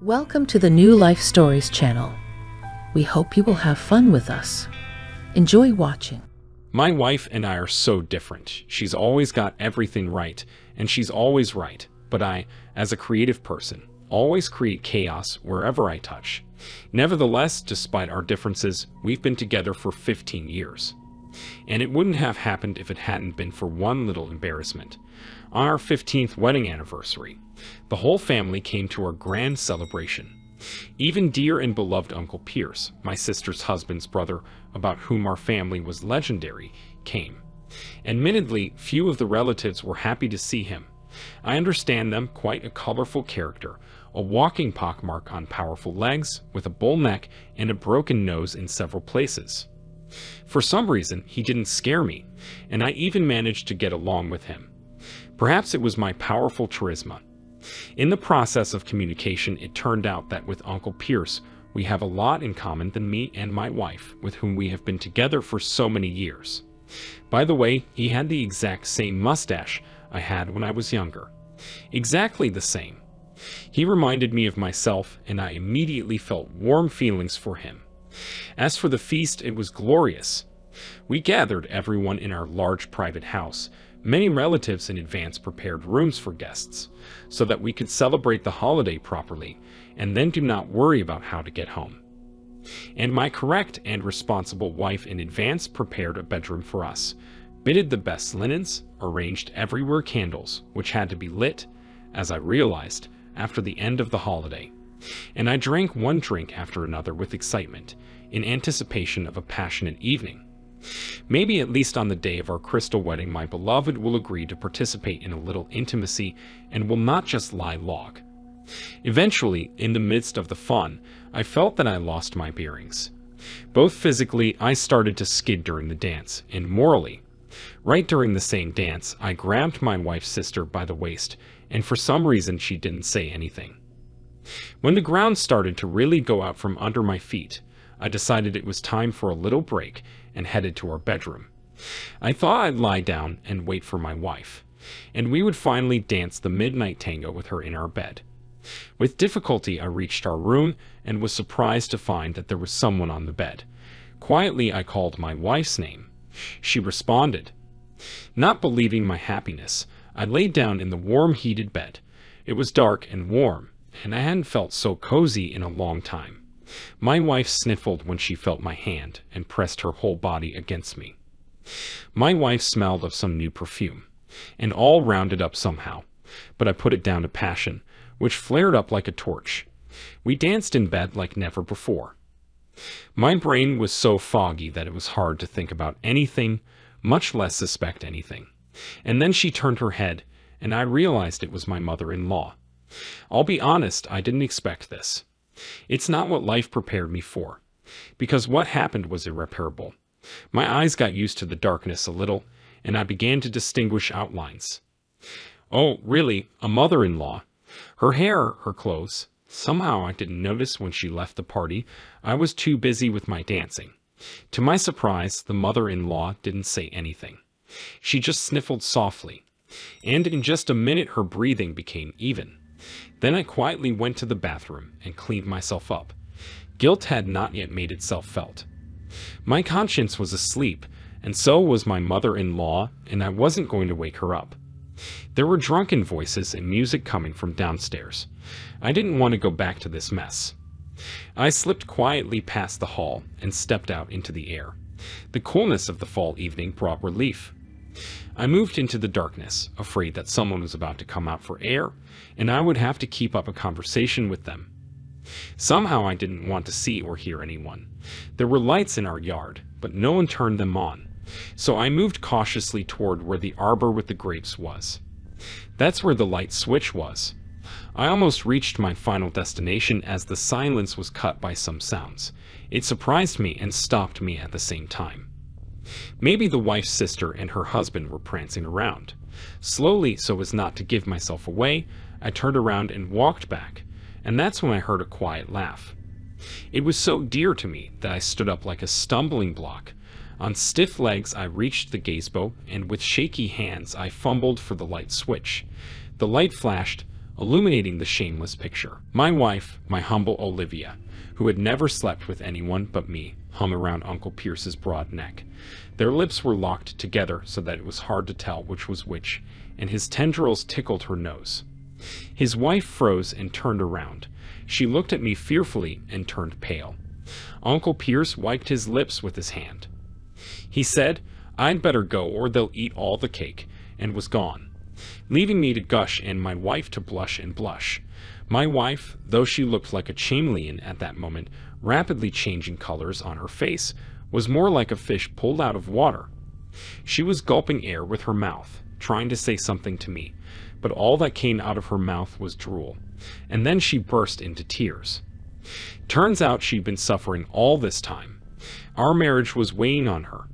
Welcome to the New Life Stories channel. We hope you will have fun with us. Enjoy watching. My wife and I are so different. She's always got everything right, and she's always right. But I, as a creative person, always create chaos wherever I touch. Nevertheless, despite our differences, we've been together for 15 years. And it wouldn't have happened if it hadn't been for one little embarrassment. On our 15th wedding anniversary, the whole family came to our grand celebration. Even dear and beloved Uncle Pierce, my sister's husband's brother, about whom our family was legendary, came. Admittedly, few of the relatives were happy to see him. I understand them, quite a colorful character, a walking pockmark on powerful legs, with a bull neck and a broken nose in several places. For some reason, he didn't scare me, and I even managed to get along with him. Perhaps it was my powerful charisma. In the process of communication, it turned out that with Uncle Pierce, we have a lot in common than me and my wife, with whom we have been together for so many years. By the way, he had the exact same mustache I had when I was younger. Exactly the same. He reminded me of myself, and I immediately felt warm feelings for him. As for the feast, it was glorious. We gathered everyone in our large private house. Many relatives in advance prepared rooms for guests, so that we could celebrate the holiday properly, and then do not worry about how to get home. And my correct and responsible wife in advance prepared a bedroom for us, bitted the best linens, arranged everywhere candles, which had to be lit, as I realized, after the end of the holiday. And I drank one drink after another with excitement, in anticipation of a passionate evening. Maybe at least on the day of our crystal wedding, my beloved will agree to participate in a little intimacy and will not just lie log. Eventually, in the midst of the fun, I felt that I lost my bearings. Both physically, I started to skid during the dance, and morally. Right during the same dance, I grabbed my wife's sister by the waist, and for some reason she didn't say anything. When the ground started to really go out from under my feet, I decided it was time for a little break and headed to our bedroom. I thought I'd lie down and wait for my wife, and we would finally dance the midnight tango with her in our bed. With difficulty, I reached our room and was surprised to find that there was someone on the bed. Quietly, I called my wife's name. She responded. Not believing my happiness, I laid down in the warm, heated bed. It was dark and warm, and I hadn't felt so cozy in a long time. My wife sniffled when she felt my hand and pressed her whole body against me. My wife smelled of some new perfume, and all rounded up somehow, but I put it down to passion, which flared up like a torch. We danced in bed like never before. My brain was so foggy that it was hard to think about anything, much less suspect anything. And then she turned her head, and I realized it was my mother-in-law. I'll be honest, I didn't expect this. It's not what life prepared me for, because what happened was irreparable. My eyes got used to the darkness a little, and I began to distinguish outlines. Oh, really, a mother-in-law. Her hair, her clothes. Somehow I didn't notice when she left the party. I was too busy with my dancing. To my surprise, the mother-in-law didn't say anything. She just sniffled softly, and in just a minute her breathing became even. Then I quietly went to the bathroom and cleaned myself up. Guilt had not yet made itself felt. My conscience was asleep, and so was my mother-in-law, and I wasn't going to wake her up. There were drunken voices and music coming from downstairs. I didn't want to go back to this mess. I slipped quietly past the hall and stepped out into the air. The coolness of the fall evening brought relief. I moved into the darkness, afraid that someone was about to come out for air, and I would have to keep up a conversation with them. Somehow I didn't want to see or hear anyone. There were lights in our yard, but no one turned them on, so I moved cautiously toward where the arbor with the grapes was. That's where the light switch was. I almost reached my final destination as the silence was cut by some sounds. It surprised me and stopped me at the same time. Maybe the wife's sister and her husband were prancing around. Slowly, so as not to give myself away, I turned around and walked back, and that's when I heard a quiet laugh. It was so dear to me that I stood up like a stumbling block. On stiff legs, I reached the gazebo, and with shaky hands, I fumbled for the light switch. The light flashed, illuminating the shameless picture. My wife, my humble Olivia, who had never slept with anyone but me, hung around Uncle Pierce's broad neck. Their lips were locked together so that it was hard to tell which was which, and his tendrils tickled her nose. His wife froze and turned around. She looked at me fearfully and turned pale. Uncle Pierce wiped his lips with his hand. He said, "I'd better go or they'll eat all the cake," and was gone, leaving me to gush and my wife to blush and blush. My wife, though she looked like a chameleon at that moment, rapidly changing colors on her face, was more like a fish pulled out of water. She was gulping air with her mouth, trying to say something to me, but all that came out of her mouth was drool, and then she burst into tears. Turns out she'd been suffering all this time. Our marriage was weighing on her.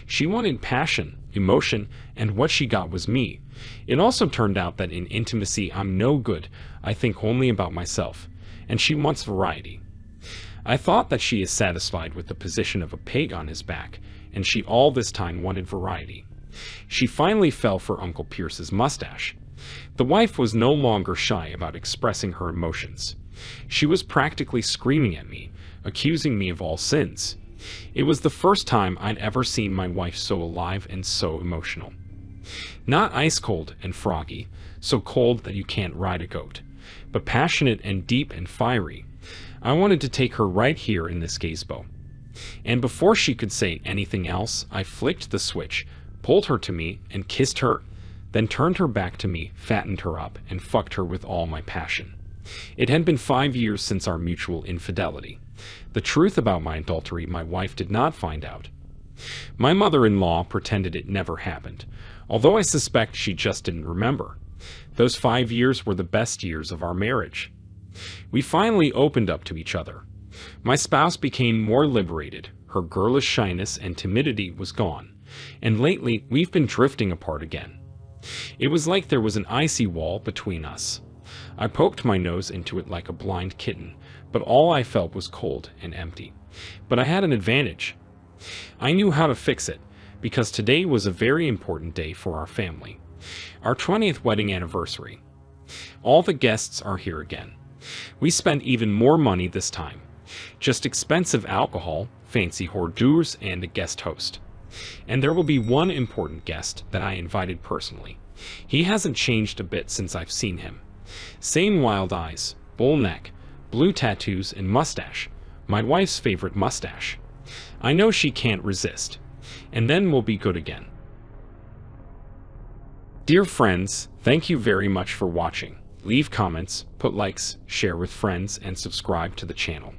She wanted passion, emotion, and what she got was me. It also turned out that in intimacy I'm no good. I think only about myself, and she wants variety. I thought that she is satisfied with the position of a pig on his back, and she all this time wanted variety. She finally fell for Uncle Pierce's mustache. The wife was no longer shy about expressing her emotions. She was practically screaming at me, accusing me of all sins. It was the first time I'd ever seen my wife so alive and so emotional. Not ice cold and froggy, so cold that you can't ride a goat, but passionate and deep and fiery. I wanted to take her right here in this gazebo. And before she could say anything else, I flicked the switch, pulled her to me, and kissed her, then turned her back to me, fattened her up, and fucked her with all my passion. It had been 5 years since our mutual infidelity. The truth about my adultery my wife did not find out. My mother-in-law pretended it never happened, although I suspect she just didn't remember. Those 5 years were the best years of our marriage. We finally opened up to each other. My spouse became more liberated, her girlish shyness and timidity was gone, and lately we've been drifting apart again. It was like there was an icy wall between us. I poked my nose into it like a blind kitten, but all I felt was cold and empty. But I had an advantage. I knew how to fix it, because today was a very important day for our family. Our 20th wedding anniversary. All the guests are here again. We spent even more money this time. Just expensive alcohol, fancy hors d'oeuvres, and a guest host. And there will be one important guest that I invited personally. He hasn't changed a bit since I've seen him. Same wild eyes, bull neck, blue tattoos, and mustache. My wife's favorite mustache. I know she can't resist. And then we'll be good again. Dear friends, thank you very much for watching. Leave comments, put likes, share with friends, and subscribe to the channel.